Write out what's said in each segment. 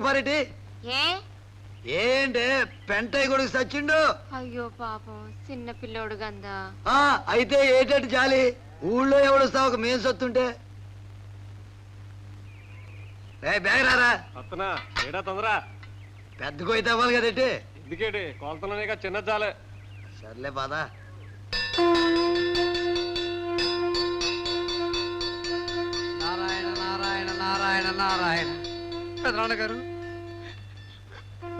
పారేటి ఏంటే పెంటయ్య కొడుకు సచ్చిండు. అయ్యో పాపం చిన్న పిల్లోడు గందా. అయితే ఏటట్టు చాలి ఊళ్ళో ఎవడొస్తావు ఒక మేం సొత్తుంటే. బ్యాగ్ రారా ఏడా తొందరా పెద్ద కొయితే అవ్వాలి కదేటి. ఎందుకేటి కొలతలోనే చిన్న చాలే. సర్లే బాదా. నారాయణ నారాయణ నారాయణ నారాయణ. పెదనాన్న గారు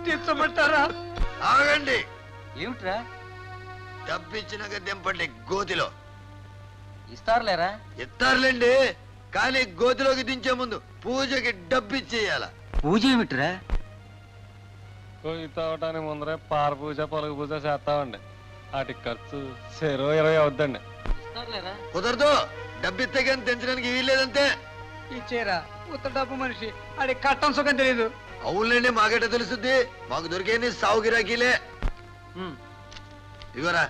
తీర్చమంటారా? ఆగండి. ఏమిట్రా? డబ్బిచ్చినాక దింపండి గోతిలో. ఇస్తారులేరా? ఇస్తారులేండి, కానీ గోతిలోకి దించే ముందు పూజకి డబ్బిచ్చేయాల. పూజ ఏమిట్రా? కొయ్యి తవ్వటానికి ముందరే పార పూజ పొలగ పూజ చేస్తామండి. వాటికి ఖర్చు 20 అవుద్దండి. కుదరదు, డబ్బిస్తే కానీ తెంచడానికి వీల్లేదంతే. ఇచ్చేరా ఉత్త డబ్బు మనిషి, అది కట్టం సుఖం తెలీదు. అవునులేండి, మాకేట తెలుస్తుంది. మాకు దొరికేది సావు గిరాకీలే. ఇగోరా.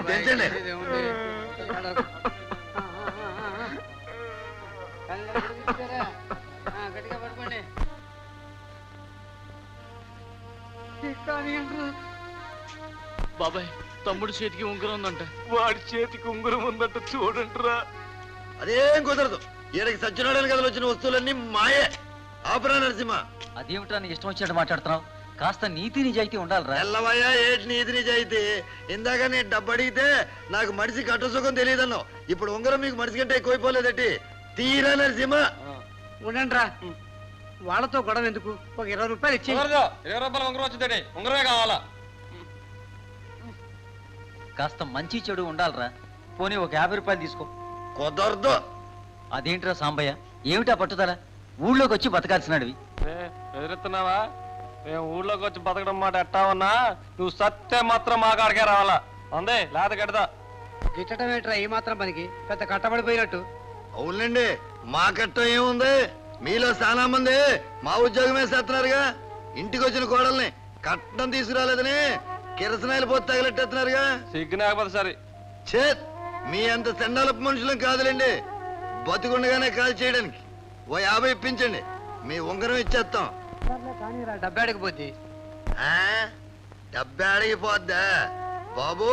తెంచండి. గట్టిగా పట్టుకోండి. బాబాయ్ తమ్ముడు చేతికి ఉంగరం ఉందంట. వాడి చేతికి ఉంగరం ఉందంట చూడండిరా. అదేం కుదరదు. ఈయనకి సత్యనారాయణ కథలు వచ్చిన వస్తువులన్నీ మాయే. ఆపరా నరసింహ. అదేమిట్రా నీ ఇష్టం వచ్చినట్టు మాట్లాడుతున్నావు? కాస్త నీతి నిజాయితీ ఉండాలిరా. ఎల్లవయ్యా ఏటి నీతి నిజాయితీ. ఇందాక నేను డబ్బు అడిగితే నాకు మనిషి కట్టసుఖం తెలియదన్నావు. ఇప్పుడు ఉంగరం మీకు మనిషి కంటే ఎక్కువైపోలేదటి. తీరా నరసింహ. ఉండండి రా, వాళ్ళతో గొడవ ఎందుకు? ఒక 20 రూపాయలు ఇచ్చి. 20 రూపాయలు ఉంగరం వచ్చిందండి. ఉంగరమే కావాలా? కాస్త మంచి చెడు ఉండాలిరా. పోనీ ఒక 50 రూపాయలు తీసుకో. కుదరదు. అదేంట్రా సాంబయ్య, ఏమిటా పట్టుదల? ఊళ్ళోకి వచ్చి బతకాల్సినవి ఎదురెత్తున్నావా? మేము ఊళ్ళోకి వచ్చి బతకడం మాట ఎట్టా ఉన్నా నువ్వు సత్తే మాత్రం మా కాడికే రావాలా. అందే లేత గడదా. గిట్టడం ఏంట్రా ఈ మాత్రం పనికి? పెద్ద కట్టబడిపోయినట్టు. అవునండి, మా కట్టం ఏముంది? మీలో చాలా మంది మా ఉద్యోగమే చేస్తున్నారుగా. ఇంటికి వచ్చిన కోడల్ని కట్టం తీసుకురాలేదని కిరసనాయలు పోతే తగిలెట్టేస్తున్నారుగా. సిగ్గునాకపోతే సరే. చేత్ మీ అంత సెండాలపు మనుషులం కాదులేండి. బతికుండగానే కాల్ చేయడానికి. ఓ 50 ఇప్పించండి, మీ ఉంగరం ఇచ్చేస్తాం. డబ్బు అడిగిపోద్ది. డబ్బే అడిగిపోద్దా బాబు?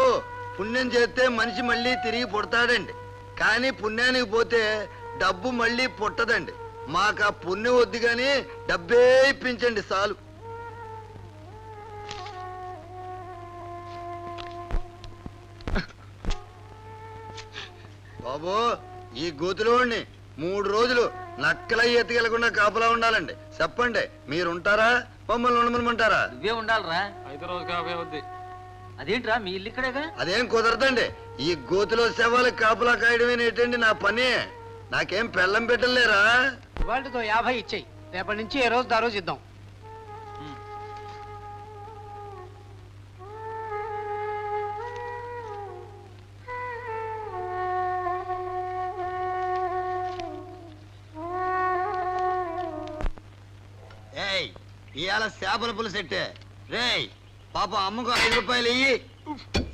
పుణ్యం చేస్తే మనిషి మళ్ళీ తిరిగి పుడతాడండి, కానీ పుణ్యానికి పోతే డబ్బు మళ్ళీ పుట్టదండి. మాకు ఆ పుణ్యం వద్దు గాని డబ్బే ఇప్పించండి చాలు. బాబు, ఈ గోతులోని 3 రోజులు నక్కలై ఎత్తుకెళ్లకుండా కాపలా ఉండాలండి. చెప్పండి, మీరుంటారా మమ్మల్ని ఉండమనమంటారా? నువ్వే ఉండాలిరా. 5 రోజు కాపే అవుద్ది. అదేంట్రా మీ ఇల్లు ఇక్కడేగా? అదేం కుదరదండి. ఈ గోతులో శవాలకు కాపలా కాయడమేనేటండి నా పని. నాకేం పెళ్ళం పెట్టలేరా? వాళ్ళతో 50 ఇచ్చేయి. రేపటి నుంచి ఏ రోజు ఆ రోజు ఇద్దాం. ఇవాళ చేపల పులుసెట్టే. రేయ్ పాప అమ్మకు 5 రూపాయలు ఇయ్యి.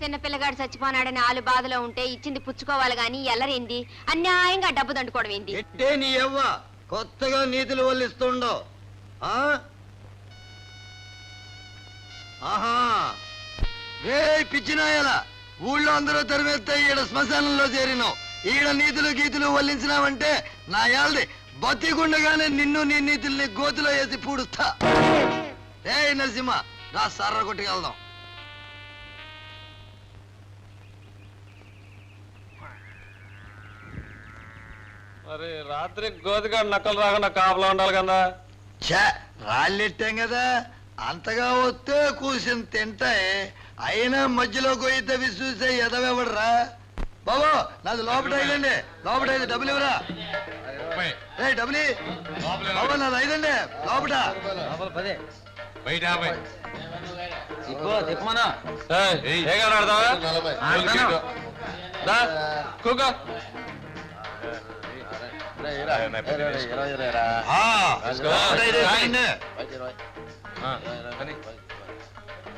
చిన్న పిల్లగాడు చచ్చిపోనాడని ఆలు బాధలో ఉంటే ఇచ్చింది పుచ్చుకోవాలి గాని ఎల్లరేంది? అన్యాయంగా డబ్బు దండుకోవడం ఏంది? ఎట్టే నీ యవ్వ కొత్తగా నీతులు వల్లిస్తుండవు. ఆహా, రే పిచ్చినాయలా, ఊళ్ళో అందరూ తరిమేస్తే ఈడ శ్మశానంలో చేరినావు. ఈడ నీతులు గీతులు వల్లించినావంటే నా యాల్ది బతికుండగానే నిన్ను నీ నీతుల్ని గోతులో వేసి పూడుస్తా. ఏ నరసింహ, నా సర్ర కొట్టుకెళ్దాం. మరి రాత్రి గోతిగాడు నక్కలు రాకుండా కాపలా ఉండాలి కదా. రాళ్ళెట్టాం కదా, అంతగా వస్తే కూర్చుని తింటాయి. అయినా మధ్యలో కొయ్యితే చూసే ఎదవెవడరా బాబు? నాది లోపల ఐదండి, లోపల 5 డబ్బులు ఇవ్వరా? డబ్బులు బాబు, నాది 5 అండి లోపల.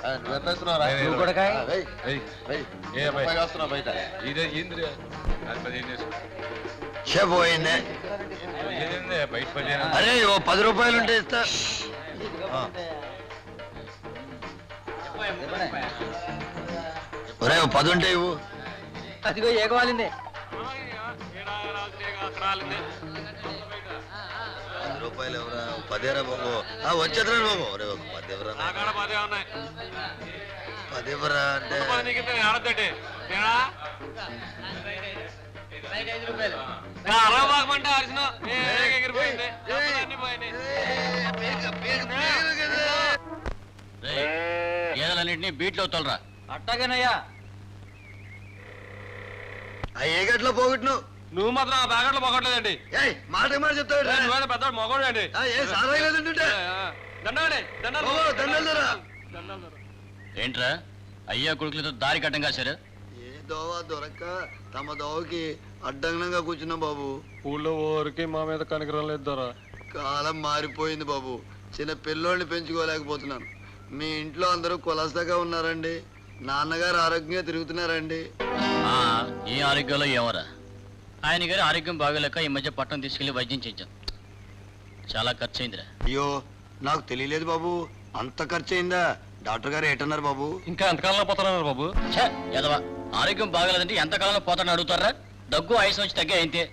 నువ్వు కూడా కాయ్. పోయింది. అరే ఓ 10 రూపాయలు ఉంటే ఇస్తా. ఒరే ఓ 10 ఉంటే ఇవ్వు. అదిగో ఏగవాలిందే. 10 రూపాయలు ఎవరా? 10 రా బాబు. వచ్చేద్దరా బాబు. ఒరే ఒక 10 ఎవరా? 10 ఎవరా అంటే గేదెలన్నింటినీ బీట్లో తోలరా. అట్టగనయ్యా. ఆ ఏ గట్లో పోగొట్టు నువ్వు మాత్రం ఆ ప్యాకెట్లు పోగొట్టలేదండి. మాట మాట చెప్తాడు. నువ్వేదో పెద్ద మొగోడు అండి. ఏ సారాయి లేదంటుంటే దండలురా. ఏంట్రా అయ్యా కొడుకులతో దారి కట్టం కాశారు. ఏ దోవ దొరక్క తమ దోవకి అడ్డంగా కూర్చున్నాం బాబు. ఊళ్ళో ఊరికి మా మీద కనికరం లేదు దొర. కాలం మారిపోయింది బాబు. చిన్న పిల్లోడిని పెంచుకోలేకపోతున్నాను. మీ ఇంట్లో అందరూ కులసగా ఉన్నారండి. నాన్నగారు ఆరోగ్యంగా తిరుగుతున్నారండి. ఈ ఆరోగ్యంలో ఏమరా? ఆయన గారి ఆరోగ్యం బాగోలేక ఈ మధ్య పట్టణం తీసుకెళ్లి వైద్యం చేయించాం. చాలా ఖర్చు అయిందిరా. అయ్యో నాకు తెలియలేదు బాబు. అంత ఖర్చు అయిందా? డాక్టర్ గారు ఏటన్నారు బాబు? ఇంకా ఎంతకాలంలో పోతున్నారు బాబు? ఎదవా ఆరోగ్యం బాగలేదంటే ఎంతకాలంలో పోతాడని అడుగుతారా? దగ్గు ఆయుసం వచ్చి తగ్గే అయితే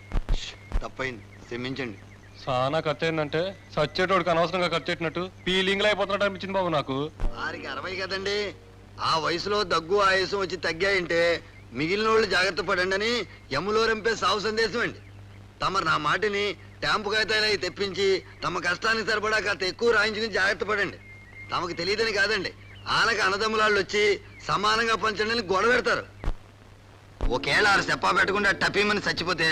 తప్పైంది, క్షమించండి. చాలా ఖర్చు అయిందంటే సచ్చేటోడికి అనవసరంగా ఖర్చు పెట్టినట్టు ఫీలింగ్ లో అయిపోతున్నట్టు అనిపించింది బాబు నాకు. వారికి 60 కదండి. ఆ వయసులో దగ్గు ఆయాసం వచ్చి తగ్గాయంటే మిగిలిన వాళ్ళు జాగ్రత్త పడండి అని యములో రంపే సావు సందేశం అండి. తమరు నా మాటిని ట్యాంపు కాగితాలు తెప్పించి తమ కష్టానికి సరిపడా కాస్త ఎక్కువ రాయించుకుని జాగ్రత్త పడండి. తమకు తెలియదని కాదండి, ఆనక అన్నదమ్ములాళ్ళు వచ్చి సమానంగా పంచండి అని గొడవ పెడతారు. ఒకేళ ఆరు చెప్పా పెట్టకుండా టపీమని చచ్చిపోతే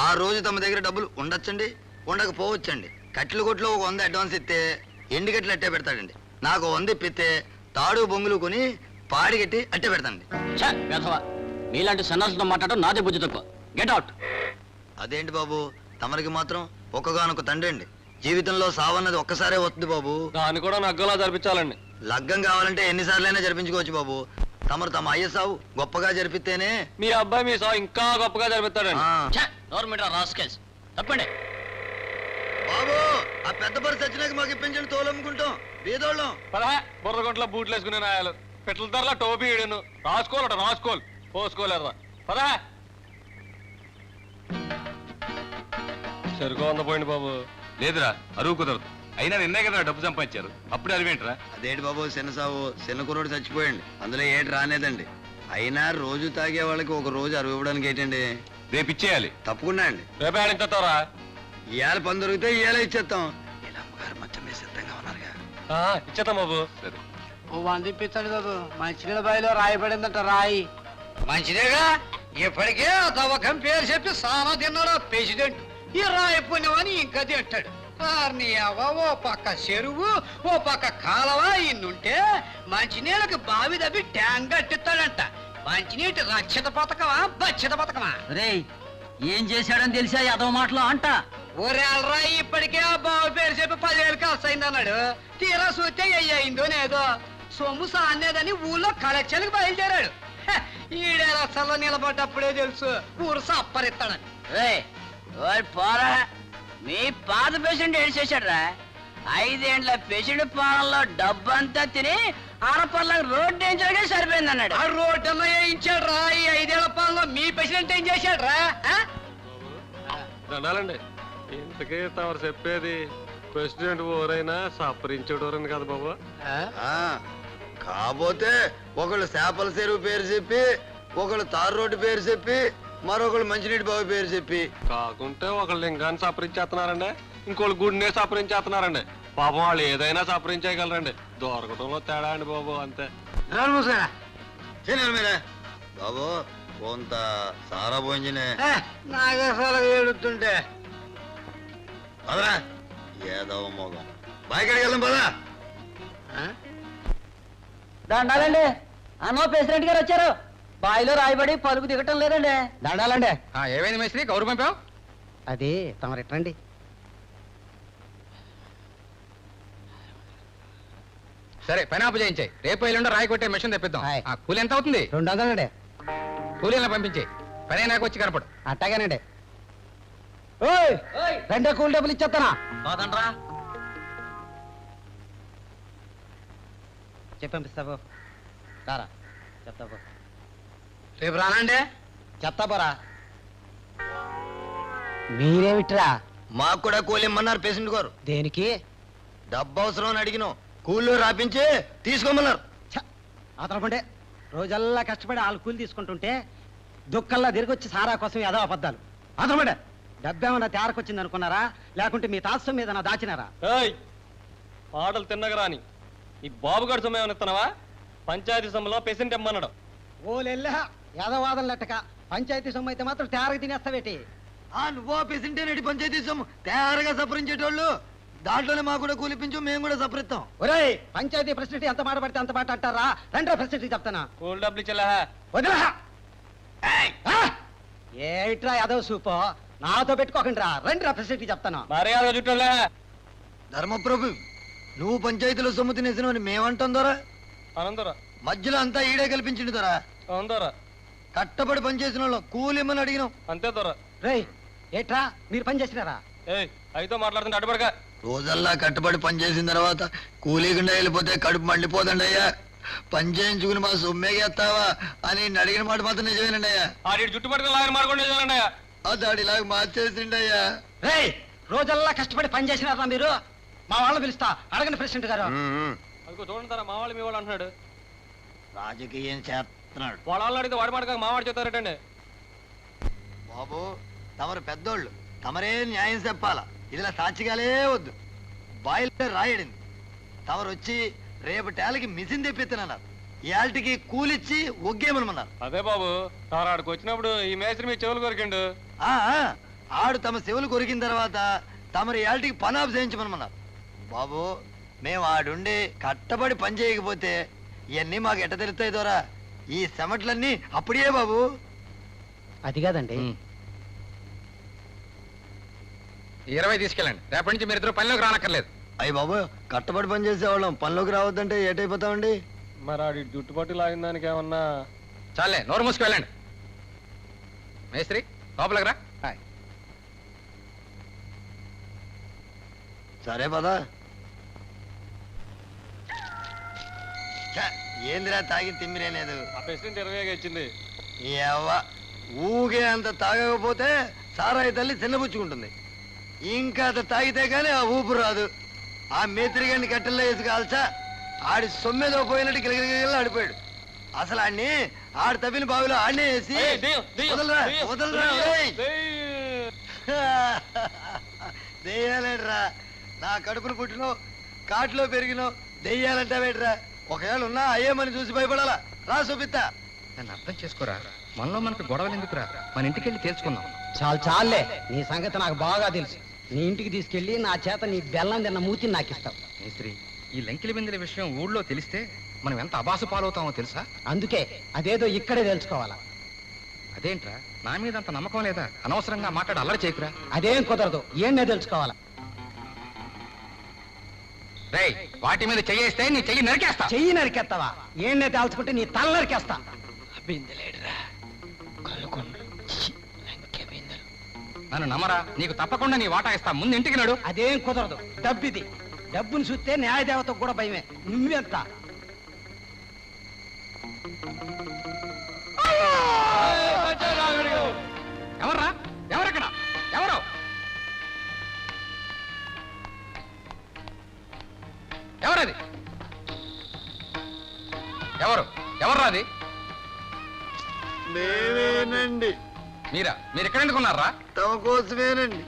ఆ రోజు తమ దగ్గర డబ్బులు ఉండొచ్చండి, ఉండకపోవచ్చండి. కట్టెలు కొట్లో ఒక 100 అడ్వాన్స్ ఇస్తే ఎండి కట్టెలు అట్టే పెడతాడండి. నాకు 100 ఇప్పితే తాడు బొంగులు కొని పాడి కట్టి అట్టే పెడతాండి. మీలాంటి సన్నాసులతో మాట్లాడటం నాదే బుద్ధి తక్కువ. Get out. అదేంటి బాబు, తమరికి మాత్రం ఒక్కగానొక్క తండ్రి అండి. జీవితంలో సావన్నది ఒక్కసారే వస్తుంది బాబు. దాన్ని కూడా నగ్గలా జరిపించాలండి. లగ్గం కావాలంటే ఎన్నిసార్లైనా జరిపించుకోవచ్చు బాబు. తమరు తమ అయ్య సావు గొప్పగా జరిపితేనే మీ అబ్బాయి మీ సావు ఇంకా గొప్పగా జరిపిస్తాడండి. గవర్నమెంట్ రాస్కెల్స్ తప్పండి. బాబు ఆ పెద్ద పరిస్థితి వచ్చినాక మాకు ఇప్పించండి, తోలమ్ముకుంటాం బీదోళ్ళం. బుర్రగొంట్ల బూట్లు వేసుకునే నాయాలు పెట్ల ధరల టోపీ ఈడును రాసుకోవాలట రాసుకోవాలి పోసుకోలేరా పదా సరుకు అందపోయింది బాబు. లేదురా అరువు కుదరదు. అయినా నిన్నే కదా డబ్బు సంపాదించారు, అప్పుడు అరివేంట్రా? అదేంటి బాబు, చిన్న సావు చిన్న కుర్రోడు చచ్చిపోయండి, అందులో ఏటి రానేదండి. అయినా రోజు తాగే వాళ్ళకి ఒక రోజు అరువు ఇవ్వడానికి ఏంటండి? రేపు ఇచ్చేయాలి. తప్పకుండా అండి. రేపే ఆడించారా? ఇవాళ పని దొరికితే ఇవాళ ఇచ్చేస్తాం. ఇలా అమ్మగారు మొత్తం మీద సిద్ధంగా ఉన్నారుగా. ఇచ్చేద్దాం బాబు. సరే ఓ 100 ఇప్పించండి బాబు. మంచినీళ్ళ బావిలో రాయబడిందంట రాయి. మంచిదేగా, ఇప్పటికే దవకం పేరు చెప్పి సానా తిన్నాడు ప్రెసిడెంట్. ఈ రాయి పుణ్యమని ఇంకా తింటాడు. ఓ పక్క చెరువు ఓ పక్క కాలవ ఇన్నుంటే మంచినీళ్ళకి బావి దబ్బి ట్యాంక్ కట్టిస్తాడంట. మంచినీటి రక్షిత పథకమా బక్షిత పథకమా? రే ఏం చేశాడని తెలిసా యాదవ మాటలో అంట. ఊరేళ్ళరా ఇప్పటికే ఆ బావి పేరు చెప్పి 10,000 ఖర్చు అయిందన్నాడు. తీరా చూస్తే అయ్యిందో లేదో సొమ్ము సానేదని ఊళ్ళో కలెక్షన్కి బయలుదేరాడు. ఈడేరసల్లో నిలబడ్డప్పుడే తెలుసు ఊరు సప్పరిస్తాడని. పోరా మీ పాత పేషెంట్ ఏం చేశాడ్రా? 5 ఏండ్ల పేషెంట్ పాలనలో డబ్బంతా తిని ఆడపల్లకు రోడ్డు వేయించడానికే సరిపోయింది అన్నాడు. ఆ రోడ్డు అన్న వేయించాడు రా. ఈ 5 ఏళ్ల పాలనలో మీ పేషెంట్ ఏం చేశాడు రా? దండాలండి. ఇంతకీ తమరు చెప్పేది ప్రెసిడెంట్ ఓరైనా సపరించేటోరని కదా బాబు. కాకపోతే ఒకళ్ళు చేపల చెరువు పేరు చెప్పి, ఒకళ్ళు తారు రోడ్డు పేరు చెప్పి, మరొకళ్ళు మంచినీటి బావి పేరు చెప్పి, కాకుంటే ఒకళ్ళు లింగాన్ని సపరించేస్తున్నారండి, ఇంకోళ్ళు గుడినే సపరించేస్తున్నారండి. పాపం వాళ్ళు ఏదైనా సపరించేయగలరండి. దొరకటంలో తేడా అండి బాబు, అంతే. మీరే బాబు కొంత సారా పోయించినే నాగేశాల ఏడుతుంటే పదరా ఏదో మోగం బాయికడికి వెళ్దాం పదా. దండాలండి, అన్నో ప్రెసిడెంట్ గారు వచ్చారు. బాయిలో రాయబడి పలుపు దిగటం లేదండి. దండాలండి. ఏమైంది మేస్త్రి, కౌరు పంపావు? అది తమరెట్టండి. సరే పని ఆపు చేయించాయి. రేపు ఎల్లుండో రాయి కొట్టే మిషన్ తెప్పిద్దాం. హాయ్. ఆ, కూలి ఎంత అవుతుంది? 200 కూలీలను పంపించే పని నాకు వచ్చి కనపడు. అట్టగానండి. ఓయ్ రెండో కూలి డబ్బులు ఇచ్చేస్తానా? పోతండ్రా చెప్పంపిస్తావు రారా చెప్తావు రేపు రానండి చెప్తా పోరా. మీరేమిట్రా? మాకు కూడా కూలి ఇమ్మన్నారు పేషెంట్ గారు. దేనికి? డబ్బు అవసరం అని అడిగినాం, కూలీలు రాపించి తీసుకోమన్నారు. అతనుకుంటే రోజల్లా కష్టపడి వాళ్ళు కూలి తీసుకుంటుంటే దుక్కల్లా తిరిగి వచ్చి సారా కోసం ఏదో అబద్ధాలు. అతనుకుంటే డబ్బేమన్నా తేరకొచ్చింది అనుకున్నారా, లేకుంటే మీ తాత్సం మీద నా దాచినారా? ఏయ్ పాటలు తిన్నగరా అని ఈ బాబుగాడు సొమ్ము ఏమైనా ఇస్తున్నావా? పంచాయతీ సొమ్ములో పెసెంట్ ఇమ్మన్నాడు. ఓలెల్లా యాదవాదం లెట్టక పంచాయతీ సొమ్ము అయితే మాత్రం తేరగ తినేస్తావేటి? నువ్వో పేషెంటే నడి పంచాయతీ సొమ్ము తయారుగా సపరించేటోళ్ళు, దాంట్లోనే మాకు కూడా కూలిపించు, మేము కూడా సపరిస్తాం. ఒరేయ్ పంచాయతీ ప్రెసిడెంట్ ఎంత మాట పడితే అంత మాట అంటారా? రెండో ప్రెసిడెంట్ చెప్తానా? కూలి డబ్బులు ఇచ్చేలా వదిలా ఏమిట్రా యాదవ్ సూపో, నాతో పెట్టుకోకండి రా. రెండు ప్రెసిడెంట్ చెప్తాను. మర్యాద చుట్టూలే. ధర్మప్రభు, నువ్వు పంచాయతీలో సొమ్ము తినేసినవని మేమంటాం దొరా. అనంతరా మధ్యలో అంతా ఈడే కల్పించిండు దొరా. అవునరా కట్టబడి పనిచేసిన వాళ్ళు కూలిమ్మని అడిగినాం. అంతే దొరా. రేయ్ ఏట్రా మీరు పని చేసినారా? ఏయ్ అయితే మాట్లాడుతుంటే అడ్డుపడక. రోజల్లా కట్టబడి పని చేసిన తర్వాత కూలీకుండా వెళ్ళిపోతే కడుపు మండిపోదండి అయ్యా. పని చేయించుకుని మా సొమ్మేగేస్తావా అని అడిగిన మాట మాత్రం నిజమేనండి అయ్యా. ఆడి చుట్టుపక్కల లాగని మార్గండి చూడండి. దాడిలాగా మార్చేసిండి అయ్యా. రేయ్ రోజల్లా కష్టపడి పని చేసినారా మీరు? మా వాళ్ళు పిలుస్తా, అడగండి ప్రెసిడెంట్ గారు. అదిగో చూడండి సార్, మా వాళ్ళు మీ వాళ్ళు అంటున్నాడు. రాజకీయం చేస్తున్నాడు వాళ్ళ వాళ్ళు అడిగితే వాడి మాట మావాడు చెప్తారటండి. బాబు, తమరు పెద్దోళ్ళు, తమరే న్యాయం చెప్పాలా. ఇదిలా సాక్షిగాలే వద్దు. బాయిలో రాయడింది. తమరు వచ్చి రేపటేళ్ళకి మిషన్ తెప్పిస్తున్నాన్నారు. ఇయాల్టికి కూలిచ్చి ఒగ్గేమనమన్నారు. అదే బాబు సార్ ఆడికి వచ్చినప్పుడు ఈ మేస్త్రి మీ చెవులు కొరికిండు. ఆడు తమ చెవులు కొరికిన తర్వాత తమరు ఇయాల్టికి పనాపు చేయించమనమన్నారు. బాబు, మేము ఆడుండి కట్టబడి పని చేయకపోతే ఇవన్నీ మాకు ఎట్ట తెలుస్తాయి దొరా? ఈ సెమట్లన్నీ అప్పుడే బాబు. అది కాదండి, 20 తీసుకెళ్ళండి. రేపటి నుంచి మీరు ఇద్దరు పనిలోకి రానక్కర్లేదు. అయ్యి బాబు, కట్టబడి పని చేసేవాళ్ళం పనిలోకి రావద్దంటే ఏటైపోతామండి? మరి ఆడి జుట్టుపట్టి లాగిన దానికి ఏమన్నా? చాలే నోరు మూసుకు వెళ్ళండి. మేస్త్రి లోపలికి రా. సరే పదా. ఏందిరా తాగి తిమ్మిరేలేదు. ఆ ప్రెసిడెంట్ 20 ఇచ్చింది. ఊగే అంత తాగకపోతే సారాయి తల్లి చిన్నపుచ్చుకుంటుంది. ఇంకా అంత తాగితే గానీ ఆ ఊపు రాదు. ఆ మేత్రిగాడిని కట్టెల్లో వేసి కాల్చా ఆడి సొమ్మెదో పోయినట్టు గిలగిలగిల ఆడిపోయాడు. అసలు ఆడిని ఆడి తవ్విన బావిలో ఆడనే వేసి వదలరా వదలరా. దెయ్యాలేడ్రా, నా కడుపును పుట్టినో కాట్లో పెరిగినో దెయ్యాలంటావేట్రా? ఒకవేళ ఉన్నా అయ్యేమని చూసి భయపడాలా? రా చూపిస్తా. నన్ను అర్థం చేసుకోరా. మనలో మనకు గొడవలు ఎందుకురా? మన ఇంటికి వెళ్ళి తేల్చుకుందాం. చాలే నీ సంగతి నాకు బాగా తెలుసు. నీ ఇంటికి తీసుకెళ్లి నా చేత నీ బెల్లం తిన్న మూతిని నాకిస్తావు. మేస్త్రి, ఈ లంకిలి బిందెల విషయం ఊళ్ళో తెలిస్తే మనం ఎంత అబాసు పాలవుతామో తెలుసా? అందుకే అదేదో ఇక్కడే తెలుసుకోవాలా. అదేంట్రా, నా మీద అంత నమ్మకం లేదా? అనవసరంగా మాట్లాడి అల్లరి చేయకురా. అదేం కుదరదు, ఏంనే తెలుసుకోవాలా. రేయ్, వాటి మీద చెయ్యేస్తే నీ చెయ్యి నరికేస్తా. చెయ్యి నరికేస్తావా? ఏంనే తేల్చుకుంటే నీ తల నరికేస్తా. నన్ను నమ్మరా, నీకు తప్పకుండా నీ వాటా ఇస్తా. ముందు ఇంటికి నడు. అదేం కుదరదు, డబ్బిది. డబ్బును చూస్తే న్యాయదేవతకు కూడా భయమే. నువ్వెంత? ఎవర్రా? ఎవరెక్కడ? ఎవరు? ఎవరది? ఎవరు? ఎవర్రా అది? మేమేనండి. మీరా? మీరు ఎక్కడ ఎందుకున్నారా? తమ కోసమేనండి.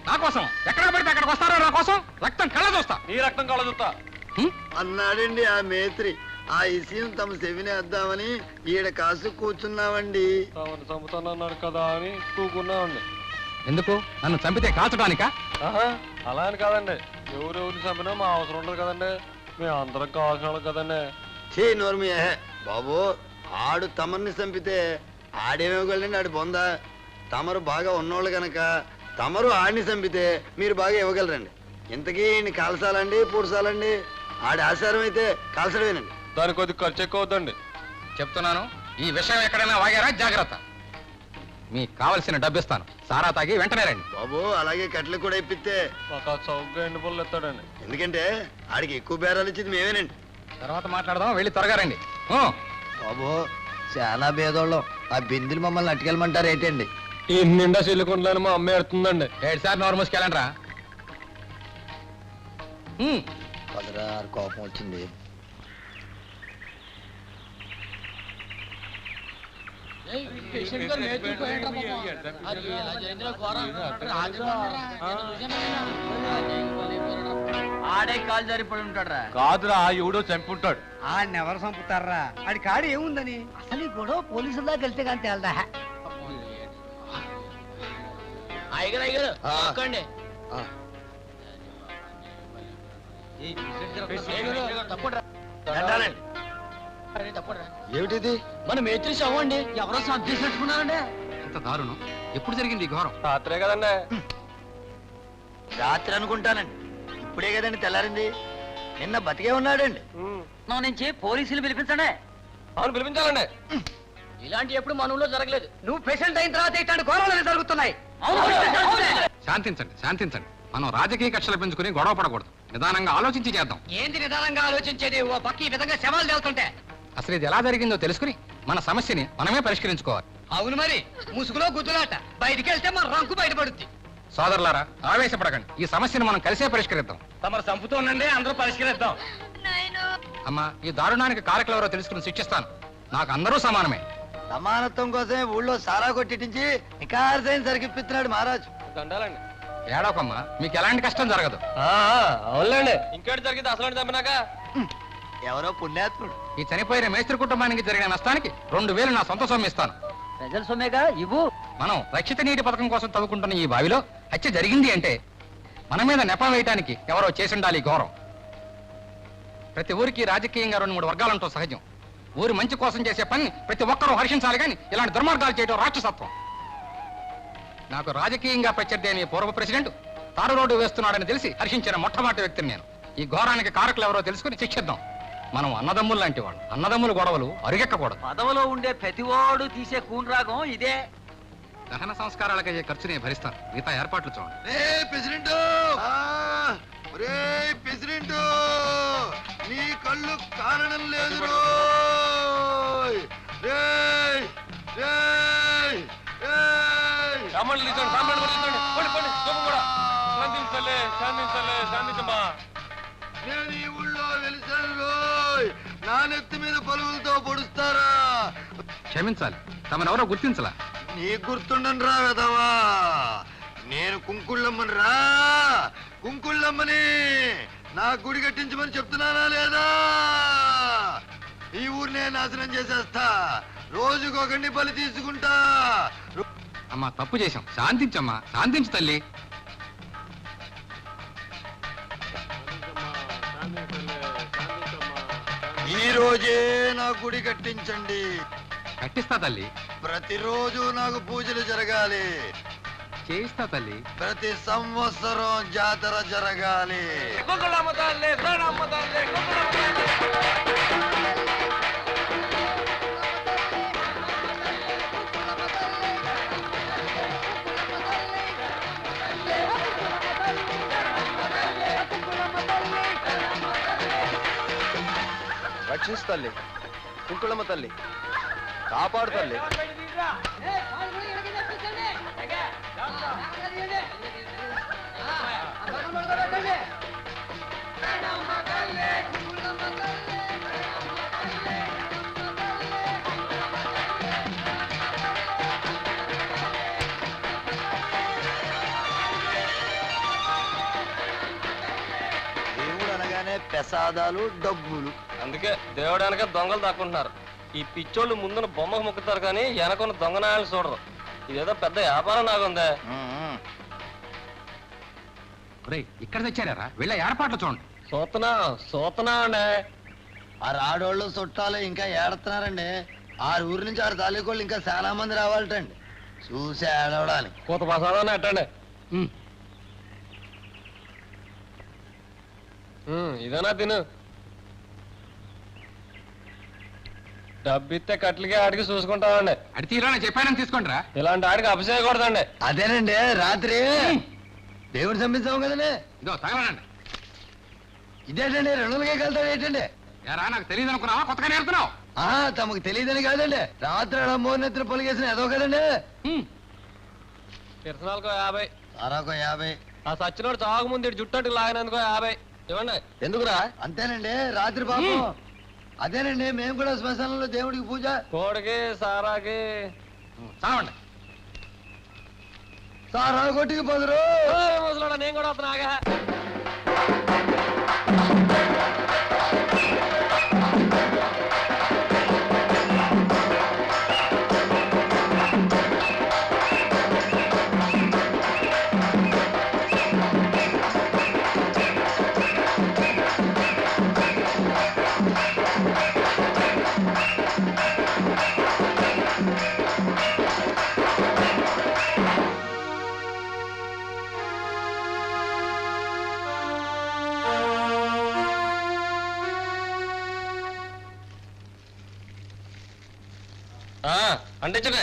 నా కోసం? ఎక్కడ పడితే అక్కడికి వస్తారా? నా కోసం రక్తం కళ్ళ చూస్తా. నీ రక్తం కళ్ళ చూస్తా అన్నాడండి ఆ మేత్రి. ఆ విషయం తమ చెవినేద్దామని ఈడ కాసు కూర్చున్నామండి. తమను చంపుతానన్నాడు కదా అని కూకున్నామండి. ఎందుకు? నన్ను చంపితే కాల్చడానికా? అలా అని కాదండి, ఎవరెవరిని చంపినా మా అవసరం ఉండదు కదండి. మేము అందరం కావాల్సిన వాళ్ళం కదండి. చే నోర్మి బాబు, ఆడు తమర్ని చంపితే ఆడేమివ్వగలండి? ఆడి బొంద. తమరు బాగా ఉన్నోళ్ళు గనక తమరు ఆడిని చంపితే మీరు బాగా ఇవ్వగలరండి. ఇంతకీ కాల్చాలండి పూడ్చాలండి? ఆడి ఆచారం అయితే కాల్చడమేనండి. దానికి కొద్ది ఖర్చు ఎక్కువ అవుతుంది. చెప్తున్నాను, ఈ విషయం ఎక్కడైనా వాగారా జాగ్రత్త. మీకు కావలసిన డబ్బు ఇస్తాను, సారా తాగి వెంటనే రండి. బాబు అలాగే కట్లు కూడా ఇప్పిస్తే, ఒక చౌకగా ఎండు పుల్లలు ఎత్తాడండి. ఎందుకంటే ఆడికి ఎక్కువ బేరాలు ఇచ్చింది మేమేనండి. తర్వాత మాట్లాడదాం, వెళ్ళి త్వరగా రండి. ఊ. బాబు చాలా భేదోళ్ళం, ఆ బిందులు మమ్మల్ని అట్టుకెళ్ళమంటారు ఏంటండి? ఈ నిండా చెల్లుకుంటాను మా అమ్మ ఎడుతుందండి. 7 సార్లు నోరు మూసుకెళ్ళండి రా. పదరా కోపం వచ్చింది. ఆడే కాలు జారిపడి ఉంటాడు రా. కాదురా ఎవడో చంపుంటాడు. ఎవరు చంపుతారా? ఆడి కాడు ఏముందని అసలు ఈ గొడవ పోలీసుల దాకా వెళ్తే కానీ తేలదా. అయ్యగారు అయ్యగారు ఒక్కండి. దండాలండి. ఏమిటిది? మనం మేత్రి అవ్వండి, ఎవరో సబ్ చేసినట్టుకున్నారండి. ఎంత దారుణం! ఎప్పుడు జరిగింది ఈ ఘోరం? రాత్రే కదండి. రాత్రి అనుకుంటానండి, ఇప్పుడే కదండి తెల్లారింది. నిన్న బతికే ఉన్నాడండి. నుంచి పోలీసులు పిలిపించండి. అవును పిలిపించాలండి. ఇలాంటి ఎప్పుడు మన ఊళ్ళో జరగలేదు. నువ్వు పేషెంట్ అయిన తర్వాత ఇట్లాంటి ఘోరాలు జరుగుతున్నాయి. శాంతించండి, శాంతించండి. మనం రాజకీయ కక్షలు పెంచుకుని గొడవ పడకూడదు. నిదానంగా ఆలోచించి చేద్దాం. ఏంది నిదానంగా ఆలోచించేది? ఓ పక్క ఈ విధంగా శవాలు తేలుతుంటే అసలు ఇది ఎలా జరిగిందో తెలుసుకుని మన సమస్యని మనమే పరిష్కరించుకోవాలి. అవును మరి, ముసుగులో గుద్దులాట. బయటికి వెళ్తే మన రంకు బయటపడుద్ది. సోదరులారా, ఆవేశపడకండి. ఈ సమస్యను మనం కలిసే పరిష్కరిద్దాం. తమరు చంపుతోండండి, అందరూ పరిష్కరిద్దాం. అమ్మా, ఈ దారుణానికి కారకులు ఎవరో తెలుసుకుని శిక్షిస్తాను. నాకు అందరూ సమానమే. సమానత్వం కోసమే ఊళ్ళో సారా కొట్టించి నికార్సైన సరికిప్పిస్తున్నాడు మహారాజు. దండాలండి. ఏడవకమ్మా, మీకు ఎలాంటి కష్టం జరగదు. అవునులేండి. ఇంకేటి జరిగింది అసలు చంపినాక? ఎవరో పుణ్యాత్ముడు. ఈ చనిపోయిన మేస్త్రి కుటుంబానికి జరిగిన నష్టానికి 2000 నా సొంత సొమ్ము ఇస్తాను. ప్రజల సొమ్మేగా ఇవ్వు. మనం రక్షిత నీటి పథకం కోసం తవ్వుకుంటున్న ఈ బావిలో హత్య జరిగింది అంటే మన మీద నెపం వేయటానికి ఎవరో చేసిండాలి ఘోరం. ప్రతి ఊరికి రాజకీయంగా 2-3 వర్గాలంటూ సహజం. ఊరి మంచి కోసం చేసే పని ప్రతి ఒక్కరూ హర్షించాలి, కానీ ఇలాంటి దుర్మార్గాలు చేయడం రాక్షసత్వం. నాకు రాజకీయంగా ప్రత్యర్థి అయిన పూర్వ ప్రెసిడెంట్ తారు రోడ్డు వేస్తున్నాడని తెలిసి హర్షించిన మొట్టమొదటి వ్యక్తిని నేను. ఈ ఘోరానికి కారకులు ఎవరో తెలుసుకుని శిక్షిద్దాం. మనం అన్నదమ్ములు లాంటి వాళ్ళు. అన్నదమ్ముల గొడవలు అరుగెక్కకూడదు. పదవిలో ఉండే ప్రతివాడు తీసే కూనరాగం ఇదే. దహన సంస్కారాలకు అయ్యే ఖర్చునే భరిస్తాను. మిగతా ఏర్పాట్లు చూడండి. ప్రెసిడెంట్, నీ కళ్ళు కారణం లేదు. సామాన్లు తీసుకోండి, సామాన్లు కూడా తీసుకోండి. పోండి, పోండి, సొమ్ము కూడా. శాంతించలే, శాంతించలే, శాంతించమ్మా. నేను ఈ ఊళ్ళో వెలిసాను రోయ్. నా నెత్తి మీద పలువులతో పొడుస్తారా? క్షమించాలి, తమనెవరో గుర్తించలా. నీ గుర్తుండను రా వెదవా. నేను కుంకుళ్ళమ్మని రా, కుంకుళ్ళమ్మని. నా గుడి కట్టించమని చెప్తున్నానా లేదా? ఈ ఊరినే నాశనం చేసేస్తా. రోజుకొకరిని బలి తీసుకుంటా. అమ్మా, తప్పు చేశాం. శాంతించమ్మా, శాంతించు తల్లి. ఈ రోజే నా గుడి కట్టించండి. కట్టిస్తా తల్లి. ప్రతిరోజు నాకు పూజలు జరగాలి. చేయిస్తా తల్లి. ప్రతి సంవత్సరం జాతర జరగాలి. కుంకులమ్మ తల్లి, ప్రాణమ్మ తల్లి, కుంకులమ్మ తల్లి. రక్షిస్తు తల్లి, కుంకుళమ్మ తల్లి, కాపాడు తల్లి. దేవుడు అనగానే ప్రసాదాలు, డబ్బులు. అందుకే దేవుడు వెనక దొంగలు దాక్కుంటున్నారు. ఈ పిచ్చోళ్ళు ముందున బొమ్మకు మొక్కుతారు కానీ వెనకున్న దొంగనాయాలు చూడరు. ఇదేదో పెద్ద వ్యాపారం నాకుందే. ఇక్కడ తెచ్చారా? వీళ్ళ ఏర్పాట్లు చూడండి. సూతనా అండి. ఆ రాడోళ్ళు చుట్టాలు ఇంకా ఏడుతున్నారండి. 6 ఊరి నుంచి 6 తాలూకోళ్ళు ఇంకా చాలా మంది రావాలటండి. చూసి ఏడవడానికి. పూత ప్రసాదాన్ని ఎట్టండి. ఇదేనా తిను. డబ్బు ఇస్తే కట్లకి ఆడికి చూసుకుంటామండి. అడి తీరాలని చెప్పానని తీసుకోండి రా. ఇలాంటి ఆడికి అభిషేకూడదండి. అదేనండి రాత్రి దేవుడు చంపించాము కదండి. ఇదో తగలనండి. ఇదేంటండి 200కే కలుతాడు ఏంటండి? యారా నాకు తెలియదు అనుకున్నావా? కొత్తగా నేర్పుతున్నావు. తమకు తెలియదని కాదండి, రాత్రి అలా మోనెత్తులు పొలిగేసిన ఏదో కదండి. కిరసనాలకు 50, సారాకో 50. ఆ సచ్చినోడు చావకముందు ఇటు జుట్టట్టుకు లాగినందుకో 50 ఇవ్వండి. ఎందుకురా? అంతేనండి రాత్రి పాపం. అదేనండి మేము కూడా శ్మశానంలో దేవుడికి పూజ. కోడికి సారాకి చావండి. సారా కొట్టికి పోదురు. ముసలాడా నేను కూడా వస్తున్నాగా. అంటించండి.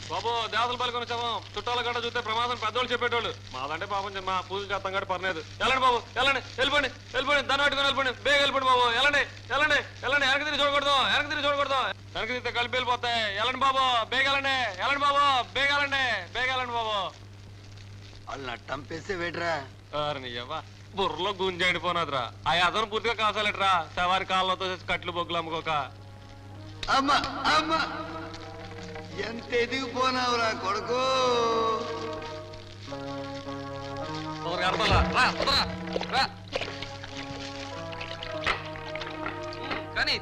బాబు దేవతలు పలుకొని వచ్చాము. చుట్టాల గడ్డ చూస్తే ప్రమాదం పెద్దోళ్ళు చెప్పేటోళ్ళు. మాదంటే పాపం మా పూజ చేస్తాం గడ్డ పర్లేదు. వెళ్ళండి బాబు వెళ్ళండి, వెళ్ళిపోండి వెళ్ళిపోండి, దాన్ని పట్టుకొని వెళ్ళిపోండి, బేగ వెళ్ళిపోండి బాబు. వెళ్ళండి వెళ్ళండి వెళ్ళండి, వెనక్కి తిరిగి చూడకూడదు, వెనక్కి తిరిగి చూడకూడదు. వెనక్కి తిరిగితే కలిపి వెళ్ళిపోతాయి. వెళ్ళండి బాబు, బేగ వెళ్ళండి, వెళ్ళండి బాబు, బేగ వెళ్ళండి, బేగ వెళ్ళండి బాబు. వాళ్ళు నట్టంపేస్తే వేటరా. బుర్రలో గుంజండిపోనాదిరా. ఆ అతను పూర్తిగా కాసాలట్రా. సవారి కాళ్ళతో కట్లు బొగ్గులు అమ్ముకోక. అమ్మ అమ్మ ఎంత ఎదిగిపోనావురా కొడుకు. కానీ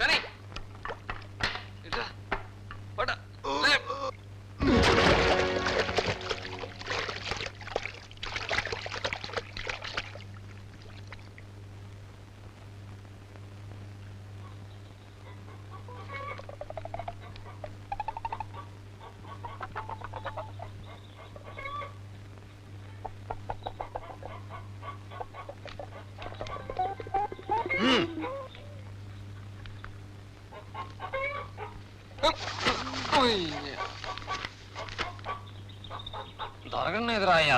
కానీ దొరకనేదిరా అయ్యా.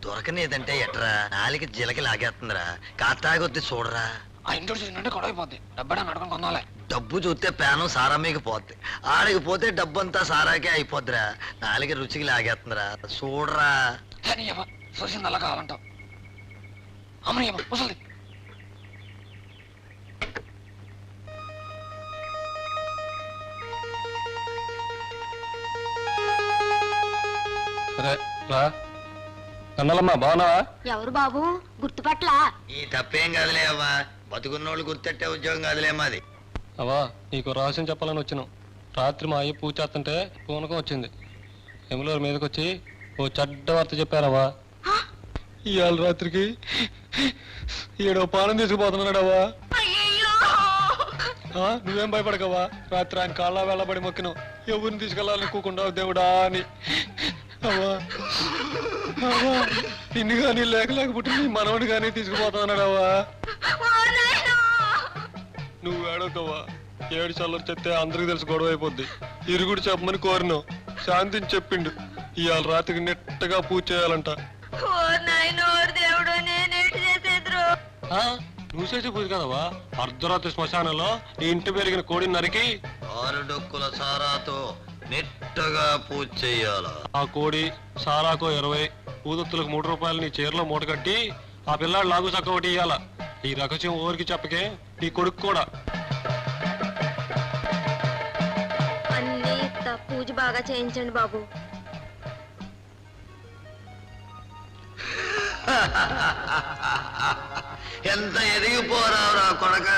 దొరకనేదంటే ఎట్రా? నాలికి జిలకి లాగేస్తుందిరా. కాతాగొద్ది చూడరా. ఆ ఇంట్లో చూసినట్టే గొడవైపోద్ది. డబ్బడా నడకం కొనాలి. డబ్బు చూస్తే పేనం సారమ్మకి పోద్ది, ఆడికి పోతే డబ్బంతా సారాకే అయిపోద్దిరా. నాలికి రుచికి లాగేస్తుందిరా, చూడరా. చూసింది అలా కావాలంటావు. అమ్మయ్యమ్మ ముసలి సరే రా. అన్నలమ్మా బాగున్నావా? ఎవరు బాబు గుర్తుపట్ల? ఈ తప్పేం కాదులే అవ్వా, బతుకున్నోళ్ళు గుర్తెట్టే ఉద్యోగం కాదులే మాది. అవా నీకు రహస్యం చెప్పాలని వచ్చినాం. రాత్రి మా అయ్య పూజ చేస్తుంటే పూనకం వచ్చింది. ఎములూరు మీదకి వచ్చి ఓ చెడ్డ వార్త చెప్పారవ్వా. ఇవాళ రాత్రికి ఏడో పానం తీసుకుపోతున్నాడవ్వా. నువ్వేం భయపడకవా. రాత్రి ఆయన కాళ్ళ వెళ్ళబడి మొక్కినావు, ఎవరిని తీసుకెళ్ళాలని కూకుండా దేవుడా అని. అవా అవా నిన్ను కానీ లేకపోతే నీ మనవడు కానీ తీసుకుపోతున్నాడవా. నువ్వు ఏడవకవా. ఏడు చల్లరు చెప్తే అందరికి తెలిసి గొడవ అయిపోద్ది. ఇరుగుడు చెప్పమని కోరినావు, శాంతిని చెప్పిండు. ఇవాళ రాత్రికి నెట్టగా పూజ చేయాలంట. నువ్వు చేసే పూజ కదవా. అర్ధరాత్రి శ్మశానంలో నీ ఇంటి పెరిగిన కోడిని నరికి 6 డొక్కుల సారాతో నెట్టగా పూజ చెయ్యాల. ఆ కోడి సారాకో 20, ఊదొత్తులకు 3 రూపాయలు నీ చీరలో మూట కట్టి ఆ పిల్లాడు లాగు చక్క ఒకటి ఇయ్యాల. ఈ రహస్యం ఊరికి చెప్పకే, నీ కొడుకు కూడా. అన్ని పూజ బాగా చేయించండి బాబు. ఎంత ఎదిగిపోరావురా కొడక.